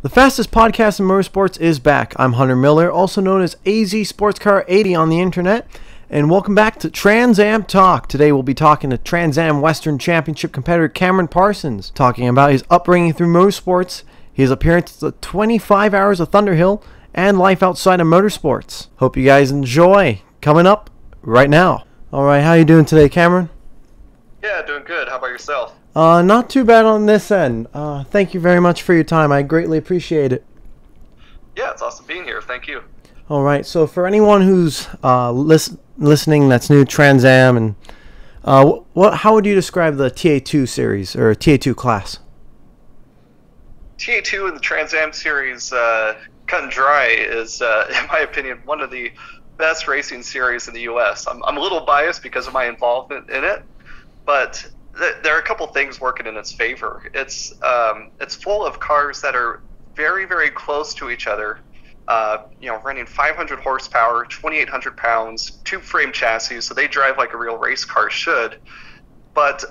The fastest podcast in motorsports is back. I'm Hunter Miller, also known as AZ Sports Car 80 on the internet, and welcome back to TransAm Talk. Today we'll be talking to TransAm Western Championship competitor Cameron Parsons, talking about his upbringing through motorsports, his appearance at the 25 Hours of Thunderhill, and life outside of motorsports. Hope you guys enjoy. Coming up right now. All right, how you doing today, Cameron? Yeah, doing good. How about yourself? Not too bad on this end. Thank you very much for your time. I greatly appreciate it. Yeah, it's awesome being here. Thank you. All right. So for anyone who's listening that's new to TransAm, and how would you describe the TA2 series or TA2 class? TA2 in the TransAm series, cut and dry, is, in my opinion, one of the best racing series in the U.S. I'm a little biased because of my involvement in it, but there are a couple things working in its favor. It's full of cars that are very, very close to each other. Running 500 horsepower, 2,800 pounds, tube-frame chassis, so they drive like a real race car should. But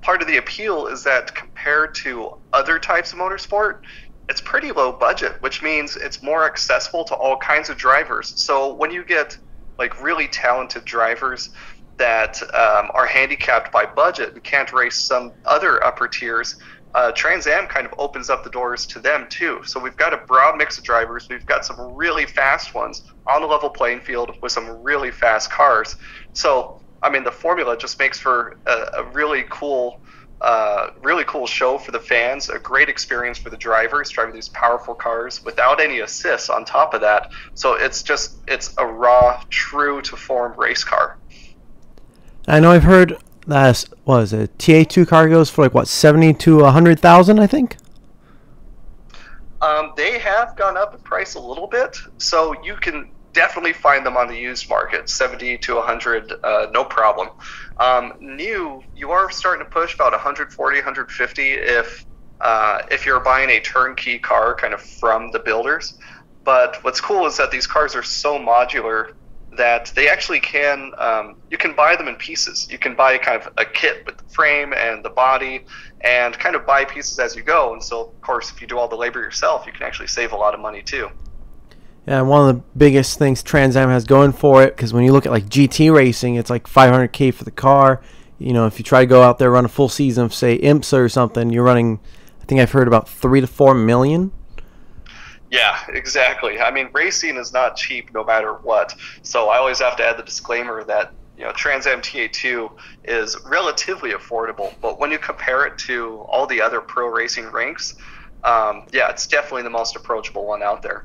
part of the appeal is that compared to other types of motorsport, it's pretty low budget, which means it's more accessible to all kinds of drivers. So when you get like really talented drivers that are handicapped by budget and can't race some other upper tiers, TransAm kind of opens up the doors to them too. So we've got a broad mix of drivers. We've got some really fast ones on a level playing field with some really fast cars. So, I mean, the formula just makes for a really cool show for the fans, a great experience for the drivers driving these powerful cars without any assists on top of that. So it's a raw, true to form race car. I know I've heard that, what is it, TA2 car goes for like, what, 70 to 100,000, I think? They have gone up in price a little bit, so you can definitely find them on the used market, 70 to 100, no problem. New, you are starting to push about 140, 150 if you're buying a turnkey car kind of from the builders. But what's cool is that these cars are so modular that they actually can, you can buy them in pieces. You can buy kind of a kit with the frame and the body and kind of buy pieces as you go. And so, of course, if you do all the labor yourself, you can actually save a lot of money too. Yeah, one of the biggest things TransAm has going for it, because when you look at like GT racing, it's like $500K for the car. You know, if you try to go out there run a full season of, say, IMSA or something, you're running, I think I've heard about 3 to 4 million. Yeah, exactly. I mean, racing is not cheap no matter what. So I always have to add the disclaimer that, TransAm TA2 is relatively affordable. But when you compare it to all the other pro racing rinks, it's definitely the most approachable one out there.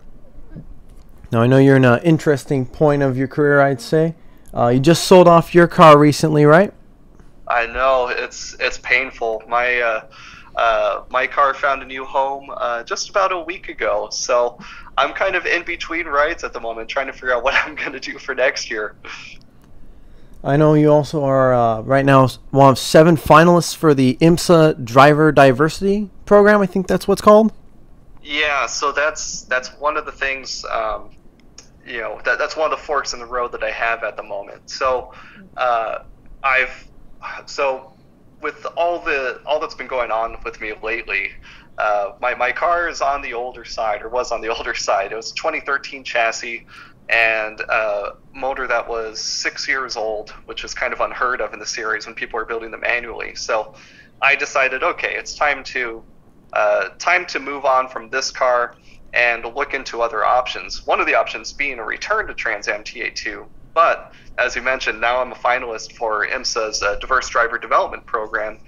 Now, I know you're in an interesting point of your career, I'd say. You just sold off your car recently, right? I know. It's painful. My car found a new home just about a week ago, so I'm kind of in between rides at the moment, trying to figure out what I'm going to do for next year. I know you also are right now one of 7 finalists for the IMSA Driver Diversity Program. I think that's what's called. Yeah, so that's one of the things. That's one of the forks in the road that I have at the moment. So with all that's been going on with me lately, my car is on the older side, or was on the older side. It was a 2013 chassis and a motor that was 6 years old, which is kind of unheard of in the series when people are building them manually. So I decided, okay, it's time to move on from this car and look into other options. One of the options being a return to TransAm TA2. But as you mentioned, now I'm a finalist for IMSA's Diverse Driver Development Program,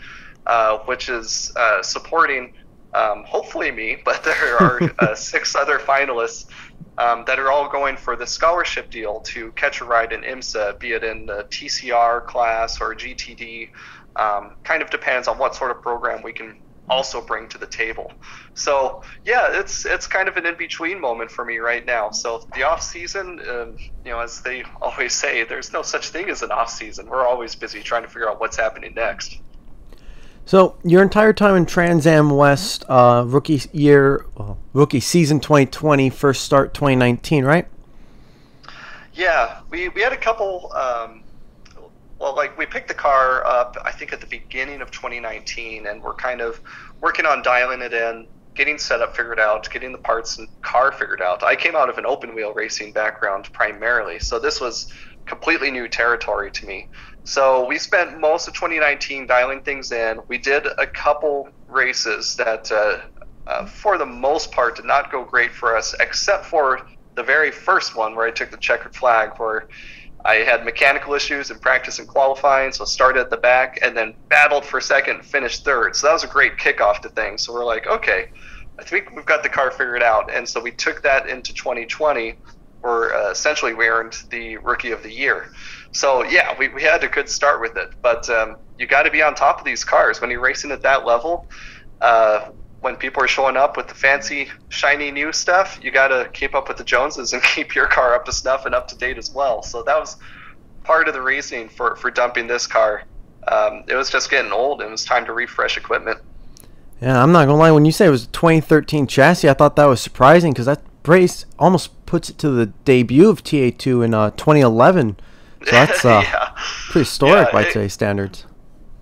which is supporting hopefully me, but there are 6 other finalists that are all going for the scholarship deal to catch a ride in IMSA, be it in the TCR class or GTD. Kind of depends on what sort of program we can also bring to the table. So yeah, it's kind of an in-between moment for me right now. So the off season, as they always say, there's no such thing as an off season. We're always busy trying to figure out what's happening next. So your entire time in TransAm West, rookie season 2020, first start 2019, right? Yeah, we had a couple. We picked the car up, I think, at the beginning of 2019, and we're kind of working on dialing it in. getting setup figured out, getting the parts and car figured out. I came out of an open wheel racing background primarily, so this was completely new territory to me. So we spent most of 2019 dialing things in. We did a couple races that, for the most part, did not go great for us, except for the very first one where I took the checkered flag, where I had mechanical issues in practice and qualifying, so started at the back and then battled for second and finished third. So that was a great kickoff to things. So we're like, okay, I think we've got the car figured out. And so we took that into 2020, where essentially we earned the Rookie of the Year. So yeah, we had a good start with it. But you got to be on top of these cars when you're racing at that level. When people are showing up with the fancy, shiny new stuff, you got to keep up with the Joneses and keep your car up to snuff and up to date as well. So that was part of the reasoning for dumping this car. It was just getting old, and it was time to refresh equipment. Yeah, I'm not going to lie. When you say it was a 2013 chassis, I thought that was surprising, because that brace almost puts it to the debut of TA2 in 2011. So that's yeah. pretty historic by today's standards.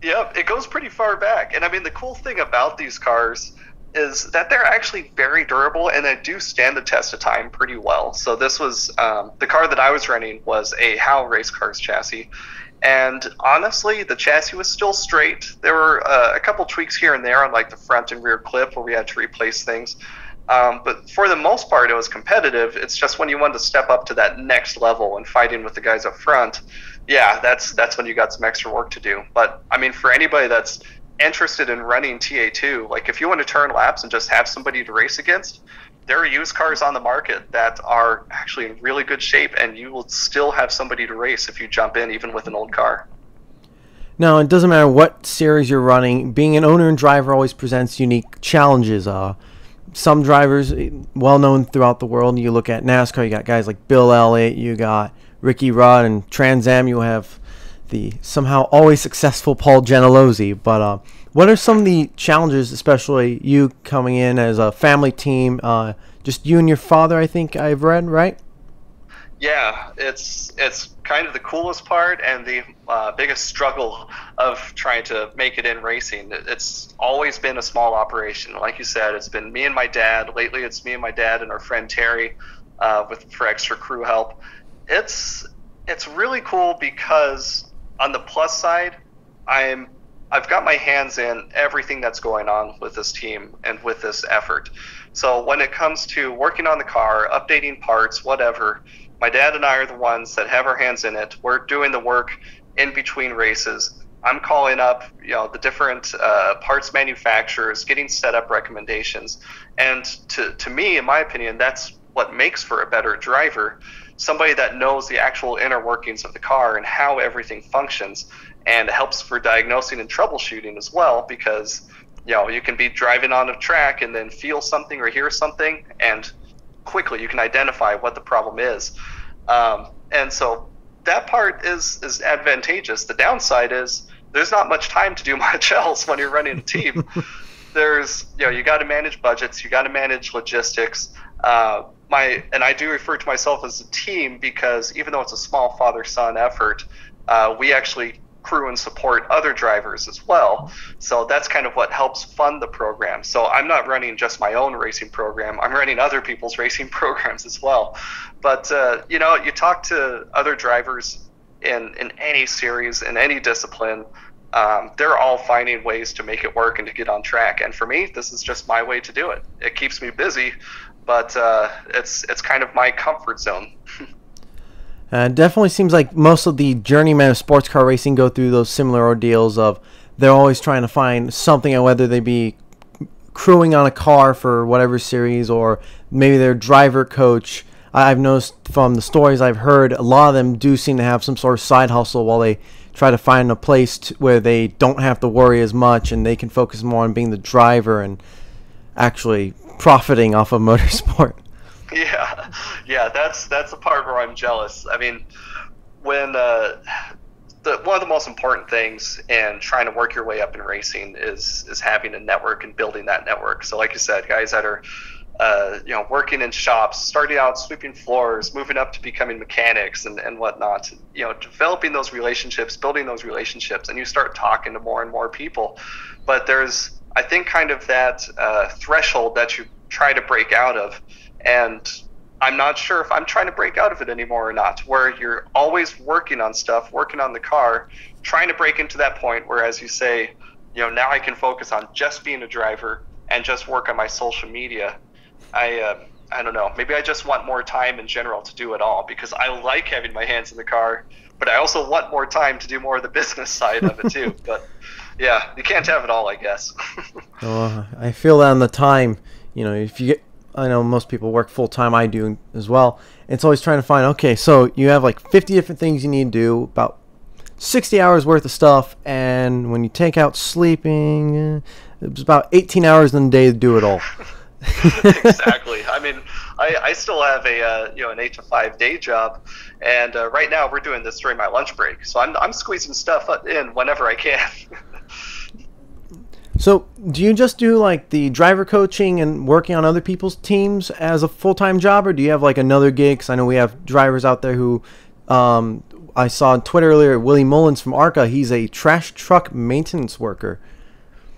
Yep, it goes pretty far back. And I mean, the cool thing about these cars is that they're actually very durable, and they do stand the test of time pretty well. So this was, the car that I was running was a Howe Race Cars chassis. And honestly, the chassis was still straight. There were a couple tweaks here and there on like the front and rear clip where we had to replace things. But for the most part, it was competitive. It's just when you wanted to step up to that next level and fighting with the guys up front, yeah, that's when you got some extra work to do. But I mean, for anybody that's interested in running TA2, like if you want to turn laps and just have somebody to race against, there are used cars on the market that are actually in really good shape, and you will still have somebody to race if you jump in, even with an old car. Now, it doesn't matter what series you're running, being an owner and driver always presents unique challenges. Some drivers, well known throughout the world, you look at NASCAR, you got guys like Bill Elliott, you got Ricky Rudd, and TransAm, you have the somehow always successful Paul Gentilozzi. But what are some of the challenges, especially you coming in as a family team, just you and your father, I think I've read, right? Yeah, it's kind of the coolest part and the biggest struggle of trying to make it in racing. It's always been a small operation. Like you said, it's been me and my dad. Lately, it's me and my dad and our friend Terry for extra crew help. It's really cool because on the plus side, I've got my hands in everything that's going on with this team and with this effort. So when it comes to working on the car, updating parts, whatever, my dad and I are the ones that have our hands in it. We're doing the work in between races. I'm calling up, the different parts manufacturers, getting setup recommendations. And to me, in my opinion, that's what makes for a better driver. Somebody that knows the actual inner workings of the car and how everything functions, and helps for diagnosing and troubleshooting as well, because you can be driving on a track and then feel something or hear something, and quickly you can identify what the problem is. And so that part is advantageous. The downside is there's not much time to do much else when you're running a team. There's you got to manage budgets, you got to manage logistics. And I do refer to myself as a team because even though it's a small father-son effort, we actually crew and support other drivers as well. So that's kind of what helps fund the program. So I'm not running just my own racing program. I'm running other people's racing programs as well. But, you talk to other drivers in any series, in any discipline, they're all finding ways to make it work and to get on track. And for me, this is just my way to do it. It keeps me busy, but it's kind of my comfort zone. It definitely seems like most of the journeymen of sports car racing go through those similar ordeals of they're always trying to find something, and whether they be crewing on a car for whatever series or maybe their driver coach. I've noticed from the stories I've heard, a lot of them do seem to have some sort of side hustle while they try to find a place where they don't have to worry as much and they can focus more on being the driver and actually profiting off of motorsport. Yeah, that's the part where I'm jealous. I mean, when one of the most important things in trying to work your way up in racing is having a network and building that network. So like you said, guys that are working in shops, starting out sweeping floors, moving up to becoming mechanics and whatnot, developing those relationships, building those relationships, and you start talking to more and more people. But I think kind of that threshold that you try to break out of, and I'm not sure if I'm trying to break out of it anymore or not, where you're always working on stuff, working on the car, trying to break into that point where, as you say, now I can focus on just being a driver and just work on my social media. I don't know. Maybe I just want more time in general to do it all, because I like having my hands in the car, but I also want more time to do more of the business side of it too. But yeah, you can't have it all, I guess. I feel that on the time, if you get, I know most people work full time, I do as well. It's always trying to find, okay, so you have like 50 different things you need to do, about 60 hours worth of stuff, and when you take out sleeping, it's about 18 hours in the day to do it all. Exactly. I mean, I still have an 8 to 5 day job, and right now we're doing this during my lunch break, so I'm squeezing stuff in whenever I can. So do you just do like the driver coaching and working on other people's teams as a full-time job, or do you have like another gig? Because I know we have drivers out there who I saw on Twitter earlier, Willie Mullins from ARCA, he's a trash truck maintenance worker.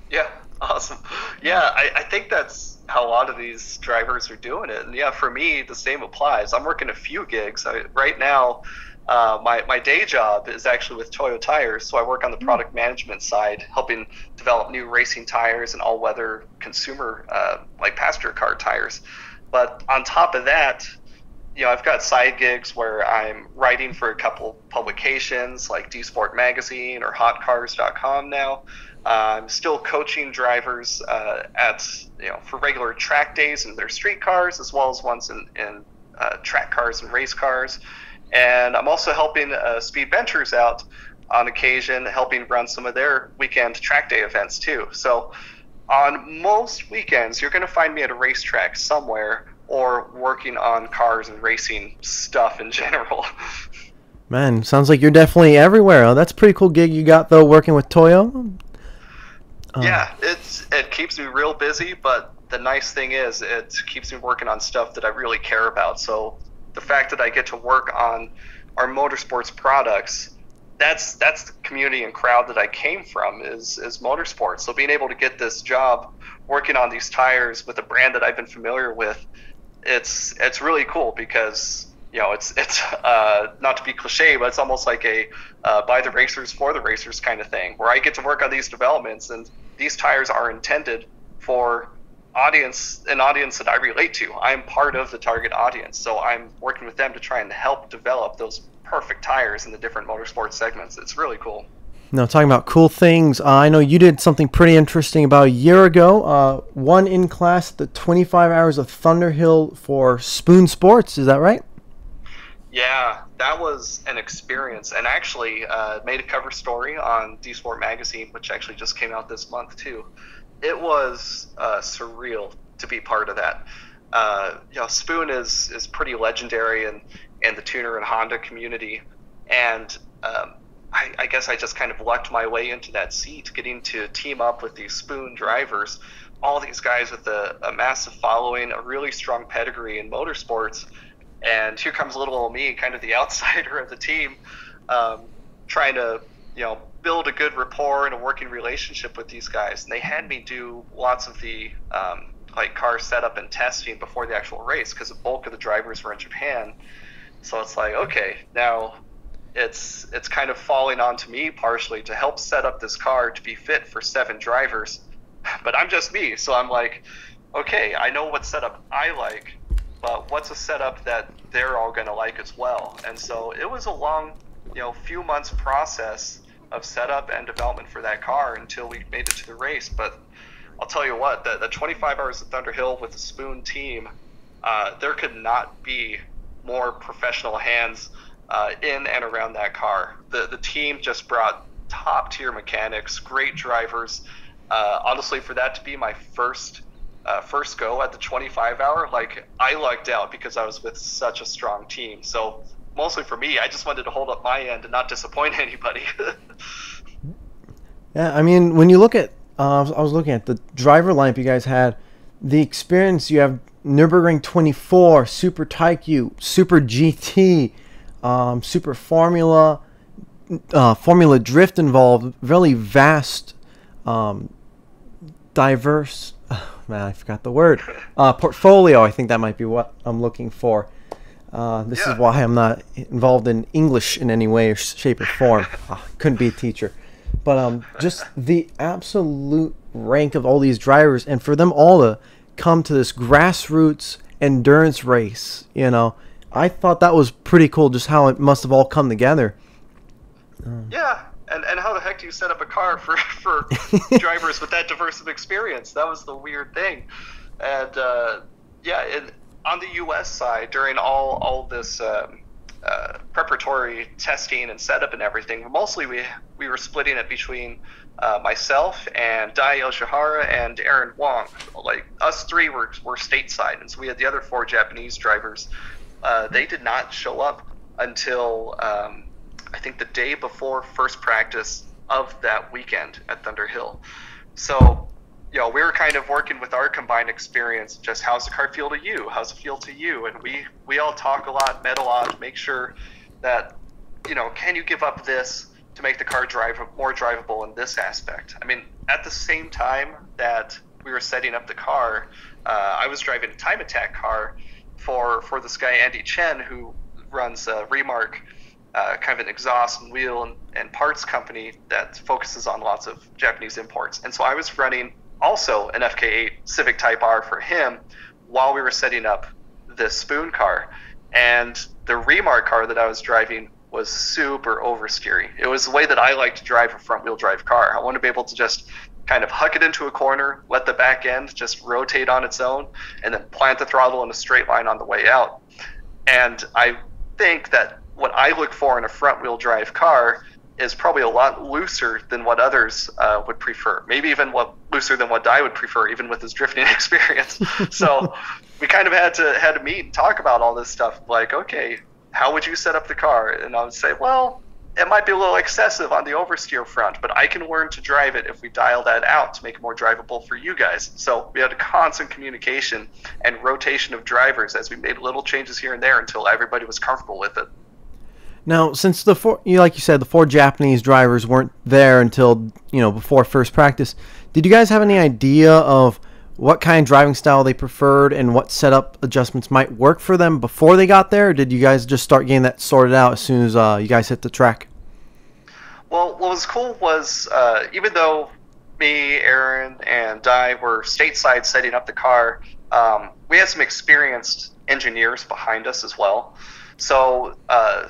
Yeah, awesome. Yeah, I think that's how a lot of these drivers are doing it. And yeah, for me, the same applies. I'm working a few gigs. Right now, my day job is actually with Toyo tires, so I work on the product management side, helping develop new racing tires and all-weather consumer, like passenger car tires. But on top of that, I've got side gigs where I'm writing for a couple publications like D Sport Magazine or HotCars.com now. I'm still coaching drivers for regular track days in their street cars, as well as ones in track cars and race cars. And I'm also helping Speed Ventures out on occasion, helping run some of their weekend track day events too. So on most weekends, you're going to find me at a racetrack somewhere, or working on cars and racing stuff in general. Man, sounds like you're definitely everywhere. Oh, that's a pretty cool gig you got, though, working with Toyo. Yeah, it keeps me real busy, but the nice thing is it keeps me working on stuff that I really care about. So the fact that I get to work on our motorsports products, that's the community and crowd that I came from is motorsports. So being able to get this job working on these tires with a brand that I've been familiar with, it's really cool, because it's not to be cliche, but it's almost like a by the racers for the racers kind of thing, where I get to work on these developments, and these tires are intended for an audience that I relate to. I'm part of the target audience, so I'm working with them to try and help develop those perfect tires in the different motorsports segments. It's really cool. Now, talking about cool things, I know you did something pretty interesting about a year ago. Won in class the 25 hours of Thunderhill for Spoon Sports. Is that right? Yeah, that was an experience, and actually made a cover story on D Sport Magazine, which actually just came out this month too. It was surreal to be part of that. Spoon is pretty legendary in the tuner and Honda community, and I guess I just kind of lucked my way into that seat, getting to team up with these Spoon drivers, all these guys with a massive following, a really strong pedigree in motorsports. And here comes little old me, kind of the outsider of the team, trying to build a good rapport and a working relationship with these guys. And they had me do lots of the car setup and testing before the actual race, because the bulk of the drivers were in Japan. So it's like, okay, now it's kind of falling onto me partially to help set up this car to be fit for 7 drivers. But I'm just me, so I'm like, okay, I know what setup I like, but what's a setup that they're all going to like as well? And so it was a long, few months process of setup and development for that car until we made it to the race. But I'll tell you what, the 25 hours of Thunderhill with the Spoon team, there could not be more professional hands in and around that car. The team just brought top tier mechanics, great drivers. Honestly, for that to be my first go at the 25 hour, I lucked out because I was with such a strong team. So mostly for me, I just wanted to hold up my end and not disappoint anybody. Yeah, I mean, when you look at, I was looking at the driver lineup you guys had, the experience you have: Nürburgring 24, Super Taikyu, Super GT, Super Formula, Formula Drift involved, really vast diverse, oh, man, I forgot the word, portfolio. I think that might be what I'm looking for. This is why I'm not involved in English in any way or shape or form. Couldn't be a teacher. But just the absolute rank of all these drivers, and for them all to come to this grassroots endurance race, I thought that was pretty cool, just how it must have all come together. Yeah, and how the heck do you set up a car for drivers with that diverse of experience? That was the weird thing. And on the U.S. side, during all this preparatory testing and setup and everything, mostly we were splitting it between myself and Dai Yoshihara and Aaron Wong. Like, us three were stateside, and so we had the other 4 Japanese drivers. They did not show up until I think the day before first practice of that weekend at Thunder Hill. So, we were kind of working with our combined experience, just how's the car feel to you? How's it feel to you? And we all talk a lot, met a lot, make sure that, can you give up this to make the car more drivable in this aspect? I mean, at the same time that we were setting up the car, I was driving a time attack car for this guy, Andy Chen, who runs Remark, kind of an exhaust and wheel and parts company that focuses on lots of Japanese imports. And so I was running also an FK8 Civic Type R for him while we were setting up this spoon car. And the Remark car that I was driving was super oversteery. It was the way that I like to drive a front-wheel drive car. I want to be able to just kind of huck it into a corner, let the back end just rotate on its own, and then plant the throttle in a straight line on the way out. And I think that what I look for in a front-wheel drive car is probably a lot looser than what others would prefer. Maybe even looser than what Dai would prefer, even with his drifting experience. So we kind of had to meet and talk about all this stuff. Like, okay, how would you set up the car? And I would say, well, it might be a little excessive on the oversteer front, but I can learn to drive it if we dial that out to make it more drivable for you guys. So we had a constant communication and rotation of drivers as we made little changes here and there until everybody was comfortable with it. Now, since like you said, the 4 Japanese drivers weren't there until, before first practice, did you guys have any idea of what kind of driving style they preferred and what setup adjustments might work for them before they got there? Or did you guys just start getting that sorted out as soon as you guys hit the track? Well, what was cool was even though me, Aaron, and Dai were stateside setting up the car, we had some experienced engineers behind us as well. So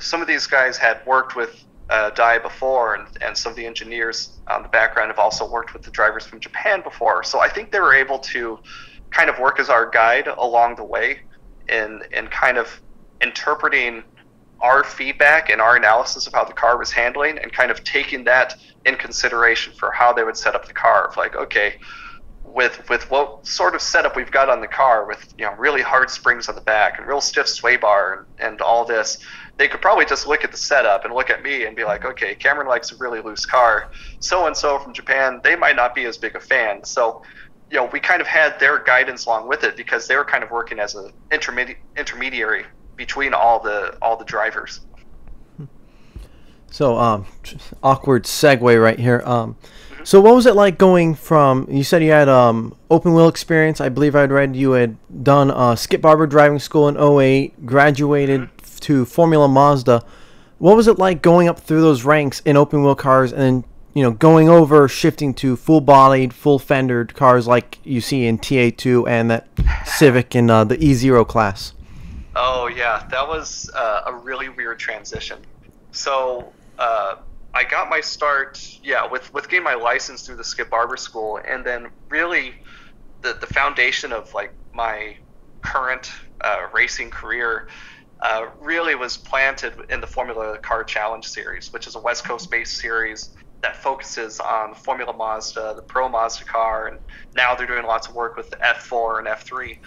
some of these guys had worked with Dai before, and some of the engineers on the background have also worked with the drivers from Japan before. So I think they were able to kind of work as our guide along the way in kind of interpreting our feedback and our analysis of how the car was handling and kind of taking that in consideration for how they would set up the car. Like, okay, with what sort of setup we've got on the car, with really hard springs on the back and real stiff sway bar and all this, they could probably just look at the setup and look at me and be like, okay, Cameron likes a really loose car. So-and-so from Japan, they might not be as big a fan. So, we kind of had their guidance along with it because they were kind of working as an intermediary between all the drivers. So, awkward segue right here. So what was it like going from, you said you had open wheel experience. I believe I'd read you had done Skip Barber driving school in 2008, graduated to Formula Mazda. What was it like going up through those ranks in open wheel cars and then, going over, shifting to full-bodied, full-fendered cars like you see in TA2 and that Civic in the E0 class? Oh, yeah. That was a really weird transition. So I got my start, with getting my license through the Skip Barber school, and then really the foundation of like my current racing career really was planted in the Formula Car Challenge series, which is a West Coast-based series that focuses on Formula Mazda, the Pro Mazda car, and now they're doing lots of work with the F4 and F3.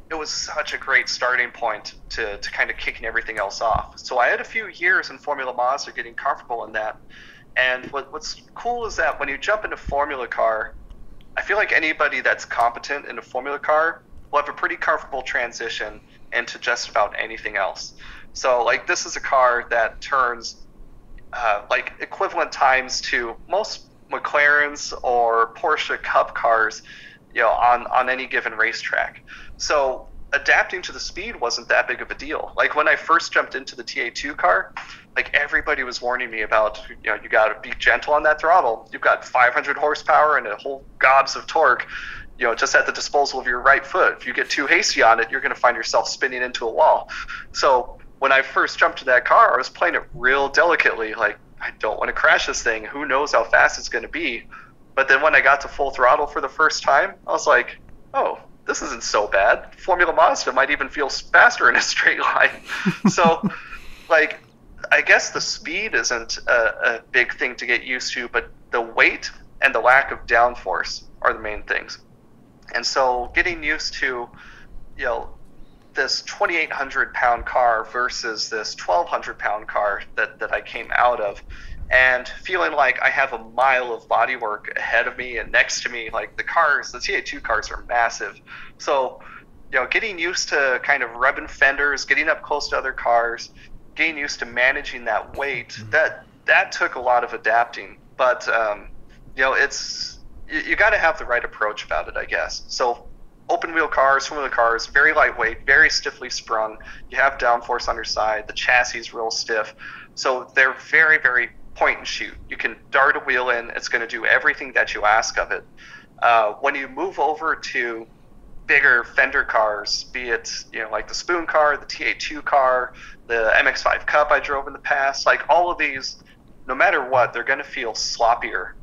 It was such a great starting point to kind of kicking everything else off. So I had a few years in Formula Mazda getting comfortable in that. And what's cool is that when you jump into Formula Car, I feel like anybody that's competent in a Formula Car will have a pretty comfortable transition into just about anything else. So like this is a car that turns like equivalent times to most McLarens or Porsche Cup cars, on any given racetrack. So adapting to the speed wasn't that big of a deal. Like when I first jumped into the TA2 car, like everybody was warning me about, you got to be gentle on that throttle. You've got 500 horsepower and a whole gobs of torque, just at the disposal of your right foot. If you get too hasty on it, you're going to find yourself spinning into a wall. So when I first jumped to that car, I was playing it real delicately. Like, I don't want to crash this thing. Who knows how fast it's going to be? But then when I got to full throttle for the first time, I was like, oh, this isn't so bad. Formula Mazda might even feel faster in a straight line. So, like, I guess the speed isn't a big thing to get used to, but the weight and the lack of downforce are the main things. And so getting used to, this 2,800-pound car versus this 1,200-pound car that I came out of, and feeling like I have a mile of bodywork ahead of me and next to me. Like the TA2 cars are massive. So, getting used to kind of rubbing fenders, getting up close to other cars, getting used to managing that weight, that took a lot of adapting. But, you got to have the right approach about it, I guess. So open wheel cars, front wheel cars, very lightweight, very stiffly sprung. You have downforce on your side. The chassis is real stiff. So they're very, very point and shoot. You can dart a wheel in. It's going to do everything that you ask of it. When you move over to bigger fender cars, be it like the Spoon car, the TA2 car, the MX5 Cup I drove in the past, like all of these, no matter what, they're going to feel sloppier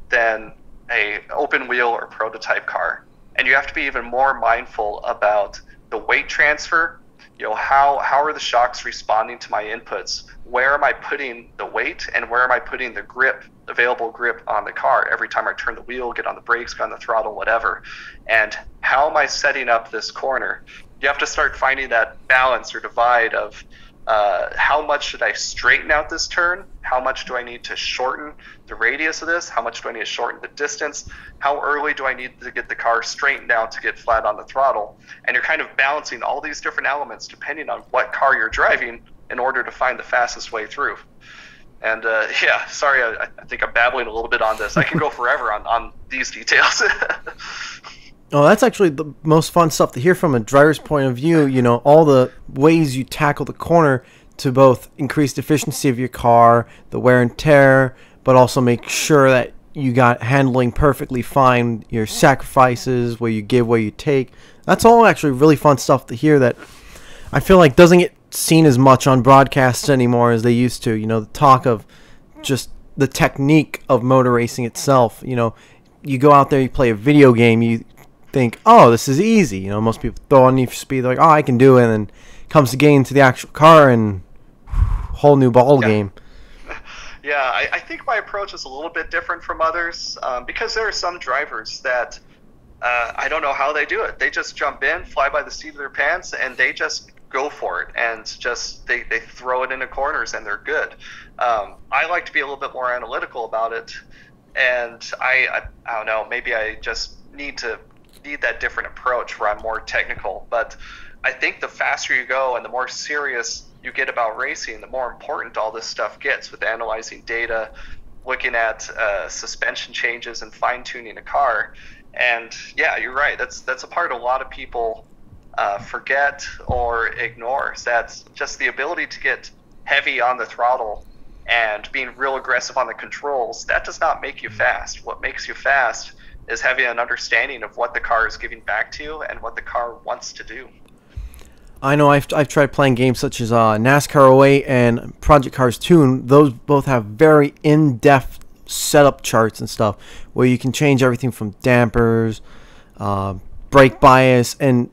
than a open wheel or prototype car. And you have to be even more mindful about the weight transfer. How are the shocks responding to my inputs? Where am I putting the weight, and where am I putting the grip, available grip on the car every time I turn the wheel, get on the brakes, get on the throttle, whatever? And how am I setting up this corner? You have to start finding that balance or divide of how much should I straighten out this turn? How much do I need to shorten the radius of this? How much do I need to shorten the distance? How early do I need to get the car straightened out to get flat on the throttle? And you're kind of balancing all these different elements depending on what car you're driving in order to find the fastest way through. And sorry, I think I'm babbling a little bit on this. I can go forever on these details. Oh, that's actually the most fun stuff to hear from a driver's point of view. All the ways you tackle the corner to both increase the efficiency of your car, the wear and tear, but also make sure that you got handling perfectly fine, your sacrifices, where you give, where you take. That's all actually really fun stuff to hear that I feel like doesn't get seen as much on broadcasts anymore as they used to. The talk of just the technique of motor racing itself. You go out there, you play a video game, you think, oh, this is easy. Most people throw on Need for Speed, they're like, oh, I can do it, and then comes to get into the actual car and whole new ball game. Yeah, I think my approach is a little bit different from others because there are some drivers that I don't know how they do it. They just jump in, fly by the seat of their pants, and they just go for it, and just they throw it into corners, and they're good. I like to be a little bit more analytical about it, and I don't know, maybe I just need that different approach where I'm more technical. But I think the faster you go and the more serious you get about racing, the more important all this stuff gets with analyzing data, looking at suspension changes and fine-tuning a car. And yeah, you're right. That's a part a lot of people forget or ignore. So that's just the ability to get heavy on the throttle and being real aggressive on the controls. That does not make you fast. What makes you fast is having an understanding of what the car is giving back to you and what the car wants to do. I know I've tried playing games such as NASCAR 08 and Project Cars 2, and those both have very in-depth setup charts and stuff where you can change everything from dampers, brake bias, and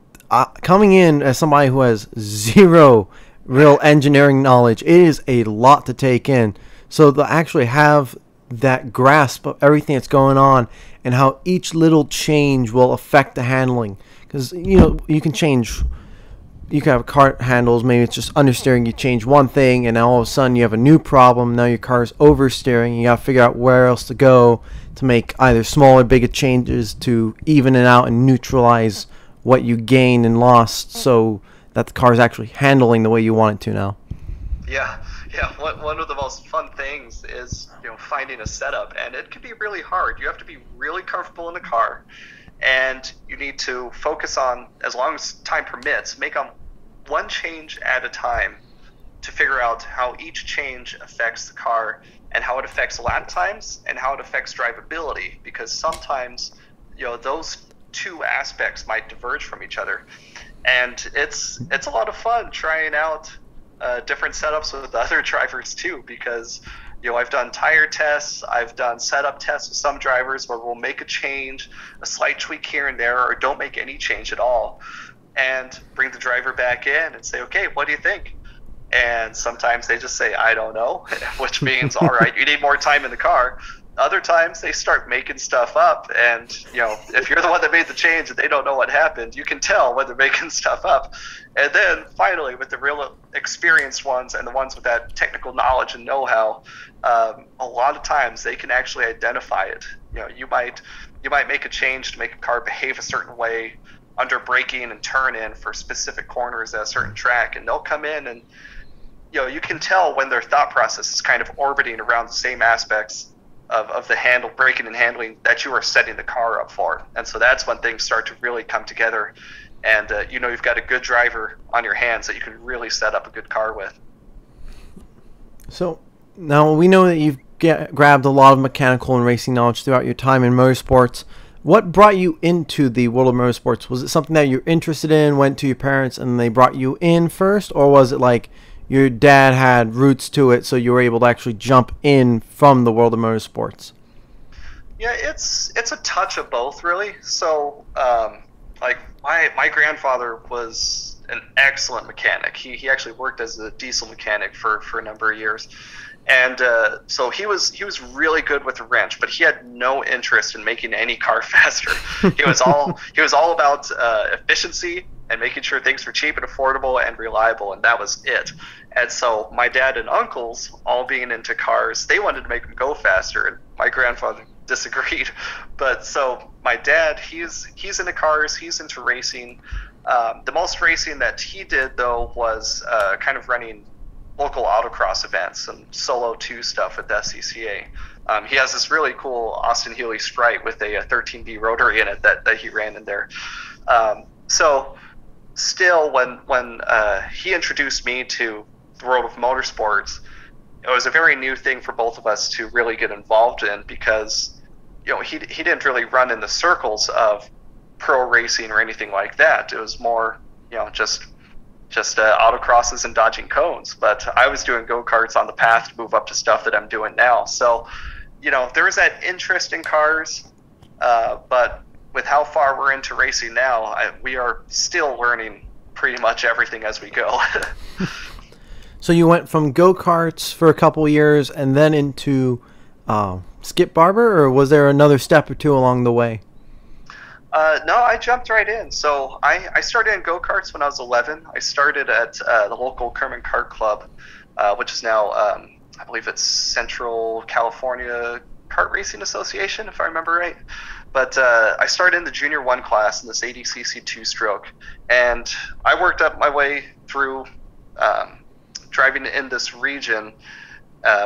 coming in as somebody who has zero real engineering knowledge, it is a lot to take in. So to actually have that grasp of everything that's going on and how each little change will affect the handling, because you can change. You can have cart handles, maybe it's just understeering, you change one thing, and now all of a sudden you have a new problem. Now your car's oversteering, you got to figure out where else to go to make either small or bigger changes to even it out and neutralize what you gained and lost so that the car's actually handling the way you want it to now. Yeah, Yeah, one of the most fun things is, finding a setup, and it can be really hard. You have to be really comfortable in the car, and you need to focus on, as long as time permits, make on one change at a time to figure out how each change affects the car and how it affects lap times and how it affects drivability, because sometimes those two aspects might diverge from each other, and it's a lot of fun trying out different setups with other drivers too, because I've done tire tests, I've done setup tests with some drivers where we'll make a change, a slight tweak here and there, or don't make any change at all, and bring the driver back in and say, okay, what do you think? And sometimes they just say, I don't know, which means, all right, you need more time in the car. Other times they start making stuff up, and if you're the one that made the change and they don't know what happened, you can tell when they're making stuff up. And then finally, with the real experienced ones and the ones with that technical knowledge and know-how, a lot of times they can actually identify it. You might make a change to make a car behave a certain way under braking and turn in for specific corners at a certain track, and they'll come in and you can tell when their thought process is kind of orbiting around the same aspects of the braking and handling that you are setting the car up for. And so that's when things start to really come together, and you've got a good driver on your hands that you can really set up a good car with. So now we know that you've grabbed a lot of mechanical and racing knowledge throughout your time in motorsports. What brought you into the world of motorsports? Was it something that you're interested in, went to your parents and they brought you in first, or was it like your dad had roots to it, so you were able to actually jump in from the world of motorsports? Yeah, it's a touch of both, really. So, like my grandfather was an excellent mechanic. He actually worked as a diesel mechanic for a number of years, and so he was really good with the wrench, but he had no interest in making any car faster. He was all about efficiency and making sure things were cheap and affordable and reliable, and that was it. And so my dad and uncles, all being into cars, they wanted to make them go faster, and my grandfather disagreed. But so my dad, he's into cars, he's into racing. The most racing that he did, though, was kind of running local autocross events and solo 2 stuff with SCCA. He has this really cool Austin Healey Sprite with a 13B rotary in it that he ran in there. So still, when he introduced me to the world of motorsports, it was a very new thing for both of us to really get involved in, because he didn't really run in the circles of pro racing or anything like that. It was more just autocrosses and dodging cones. But I was doing go-karts on the path to move up to stuff that I'm doing now. So there is that interest in cars, but with how far we're into racing now, we are still learning pretty much everything as we go. So you went from go-karts for a couple years and then into Skip Barber, or was there another step or two along the way? No, I jumped right in. So I started in go-karts when I was 11. I started at the local Kerman Kart Club, which is now, I believe it's Central California Kart Racing Association, if I remember right. But I started in the Junior 1 class in this 80cc 2-stroke, and I worked up my way through driving in this region,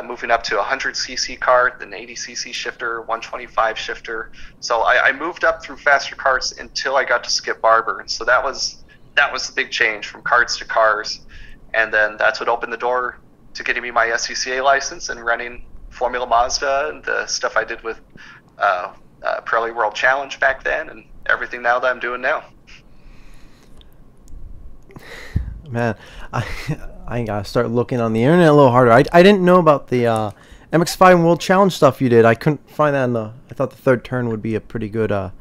moving up to a 100cc kart, then 80cc shifter, 125 shifter. So I moved up through faster karts until I got to Skip Barber, and so that was the big change from karts to cars, and then that's what opened the door to getting me my SCCA license and running Formula Mazda and the stuff I did with Pirelli World Challenge back then, and everything now that I'm doing now. Man, I gotta start looking on the internet a little harder. I didn't know about the MX5 World Challenge stuff you did. I couldn't find that in the. I thought the third turn would be a pretty good oh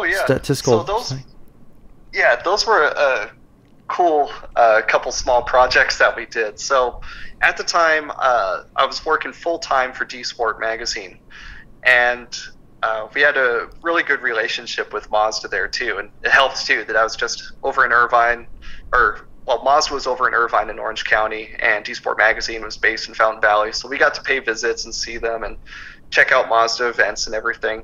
yeah, statistical. So those were a cool couple small projects that we did. So at the time, I was working full time for D Sport magazine, and we had a really good relationship with Mazda there too, and it helped too that I was just over in Irvine, Mazda was over in Irvine in Orange County, and D Sport magazine was based in Fountain Valley, so we got to pay visits and see them and check out Mazda events and everything.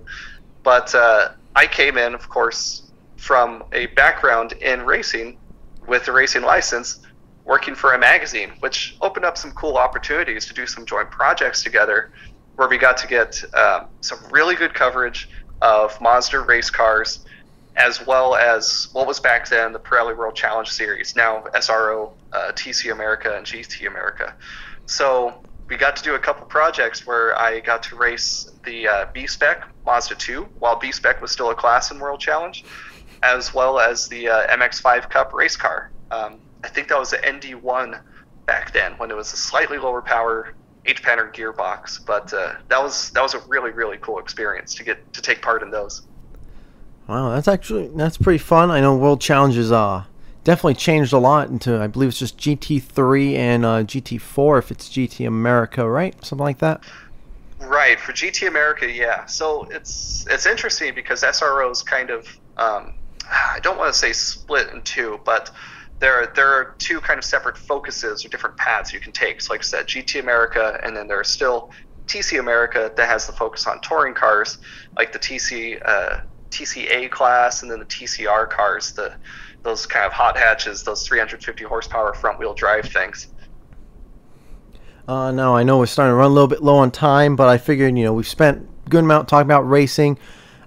But I came in, of course, from a background in racing with a racing license, working for a magazine, which opened up some cool opportunities to do some joint projects together, where we got to get some really good coverage of Mazda race cars, as well as what was back then the Pirelli World Challenge Series, now SRO, TC America, and GT America. So we got to do a couple projects where I got to race the B-Spec Mazda 2, while B-Spec was still a class in World Challenge, as well as the MX5 Cup race car. I think that was the ND1 back then, when it was a slightly lower power 8-panner gearbox, but that was a really, really cool experience to get to take part in those. Wow, that's pretty fun. I know World Challenges definitely changed a lot into, I believe it's just GT3 and GT4 if it's GT America, right? Something like that. Right, for GT America, yeah. So it's interesting because SRO's kind of I don't want to say split in two, but there are two kind of separate focuses or different paths you can take. So like I said, GT America, and then there's still TC America that has the focus on touring cars, like the TCA class, and then the TCR cars, those kind of hot hatches, those 350 horsepower front wheel drive things. Now I know we're starting to run a little bit low on time, but I figured, we've spent a good amount talking about racing,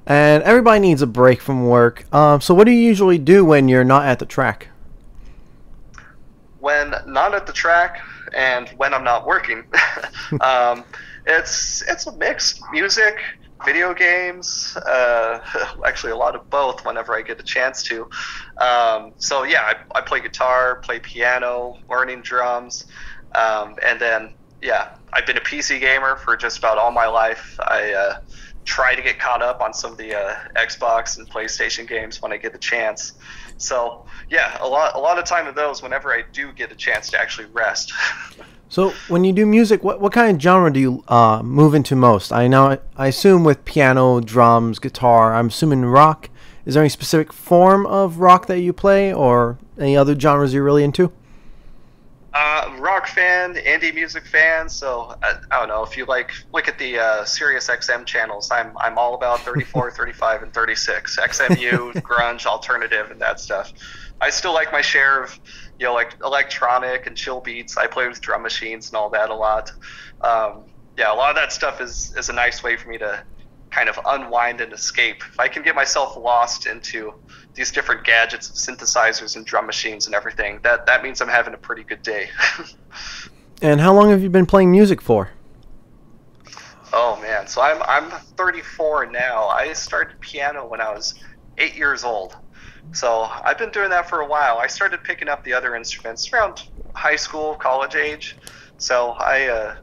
and everybody needs a break from work. So what do you usually do when you're not at the track? When not at the track and when I'm not working, it's a mix. Music, video games, actually a lot of both whenever I get a chance to. So yeah, I play guitar, play piano, learning drums, and then yeah, I've been a PC gamer for just about all my life. I try to get caught up on some of the Xbox and PlayStation games when I get the chance. So yeah, a lot of time of those whenever I do get a chance to actually rest. So when you do music, what kind of genre do you move into most? I assume with piano, drums, guitar, I'm assuming rock. Is there any specific form of rock that you play, or any other genres you're really into? Rock fan, indie music fan. So I don't know, if you look at the Sirius XM channels, I'm all about 34, 35, and 36. XMU, grunge, alternative, and that stuff. I still like my share of like electronic and chill beats. I play with drum machines and all that a lot. Yeah, a lot of that stuff is a nice way for me to kind of unwind and escape. If I can get myself lost into these different gadgets, synthesizers, and drum machines and everything, that means I'm having a pretty good day. And how long have you been playing music for? Oh man, so I'm 34 now. I started piano when I was 8 years old. So I've been doing that for a while. I started picking up the other instruments around high school, college age. So I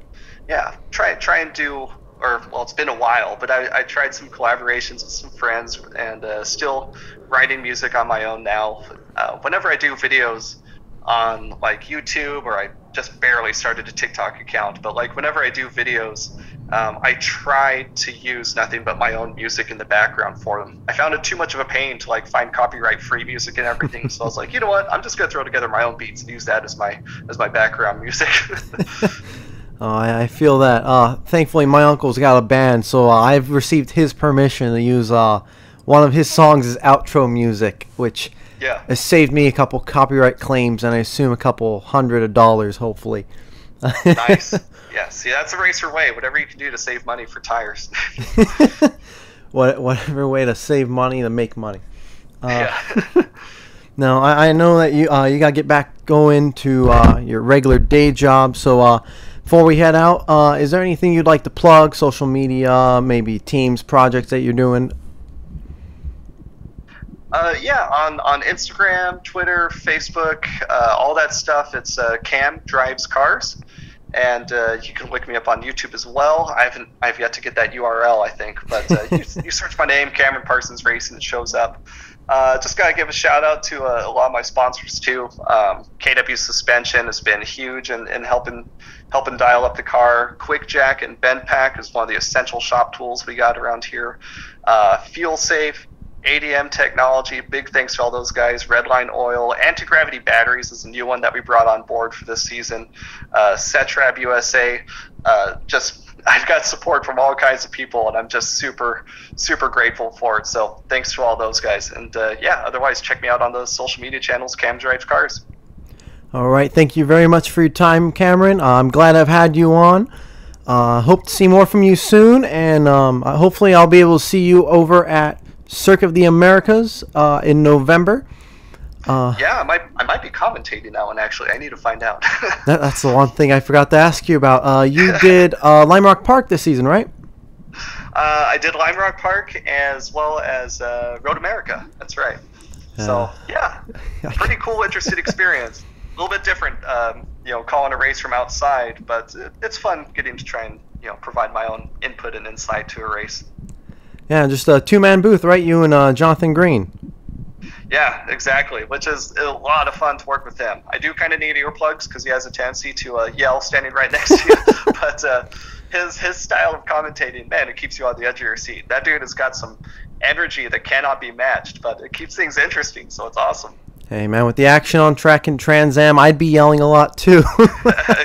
try and do, or well, it's been a while, but I tried some collaborations with some friends, and still writing music on my own now. Whenever I do videos on like YouTube, or I just barely started a TikTok account, but like whenever I do videos, I try to use nothing but my own music in the background for them. I found it too much of a pain to like find copyright-free music and everything, so I was like, you know what? I'm just gonna throw together my own beats and use that as my background music. I feel that. Thankfully, my uncle's got a band, so I've received his permission to use one of his songs as outro music, which has saved me a couple copyright claims, and I assume a couple $100, hopefully. Nice. Yeah, see, that's a racer way. Whatever you can do to save money for tires. Whatever way to save money, to make money. Yeah. Now, I know that you got to get back going to your regular day job, so before we head out, is there anything you'd like to plug, social media, maybe teams, projects that you're doing? Yeah, on Instagram, Twitter, Facebook, all that stuff. It's Cam Drives Cars, and you can look me up on YouTube as well. I've yet to get that URL, I think, but you search my name, Cameron Parsons Racing, it shows up. Just gotta give a shout out to a lot of my sponsors too. KW Suspension has been huge in helping dial up the car. Quick Jack and Bend Pack is one of the essential shop tools we got around here. Fuel Safe, ADM Technology, big thanks to all those guys. Redline Oil, Anti-Gravity Batteries is a new one that we brought on board for this season. Setrab USA, I've got support from all kinds of people, and I'm just super, super grateful for it. So thanks to all those guys. And yeah, otherwise check me out on the social media channels, Cam Drives Cars. All right, thank you very much for your time, Cameron. I'm glad I've had you on. Hope to see more from you soon, and hopefully I'll be able to see you over at Circuit of the Americas in November. Yeah, I might be commentating that one, actually. I need to find out. That's the one thing I forgot to ask you about. You did Lime Rock Park this season, right? I did Lime Rock Park as well as Road America. That's right. So, yeah, pretty cool, interesting experience. A little bit different, calling a race from outside, but it's fun getting to try and, provide my own input and insight to a race. Yeah, just a two-man booth, right? You and Jonathan Green. Yeah, exactly, which is a lot of fun to work with him. I do kind of need earplugs because he has a tendency to yell standing right next to you, but his style of commentating, man, it keeps you on the edge of your seat. That dude has got some energy that cannot be matched, but it keeps things interesting, so it's awesome. Hey, man, with the action on track and Trans Am, I'd be yelling a lot, too.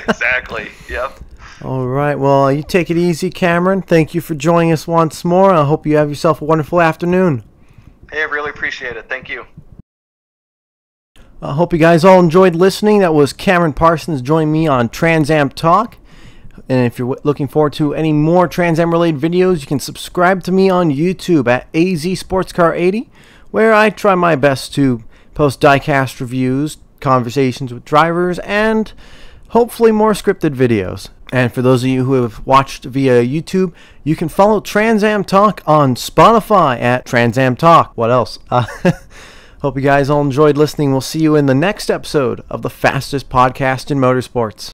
Exactly, yep. All right, well, you take it easy, Cameron. Thank you for joining us once more. I hope you have yourself a wonderful afternoon. Hey, I really appreciate it. Thank you. I hope you guys all enjoyed listening. That was Cameron Parsons joining me on Trans Am Talk. And if you're looking forward to any more Trans Am related videos, you can subscribe to me on YouTube at AZ Sportscar 80, where I try my best to post diecast reviews, conversations with drivers, and hopefully more scripted videos. And for those of you who have watched via YouTube, you can follow Trans Am Talk on Spotify at Trans Am Talk. What else? Hope you guys all enjoyed listening. We'll see you in the next episode of the fastest podcast in motorsports.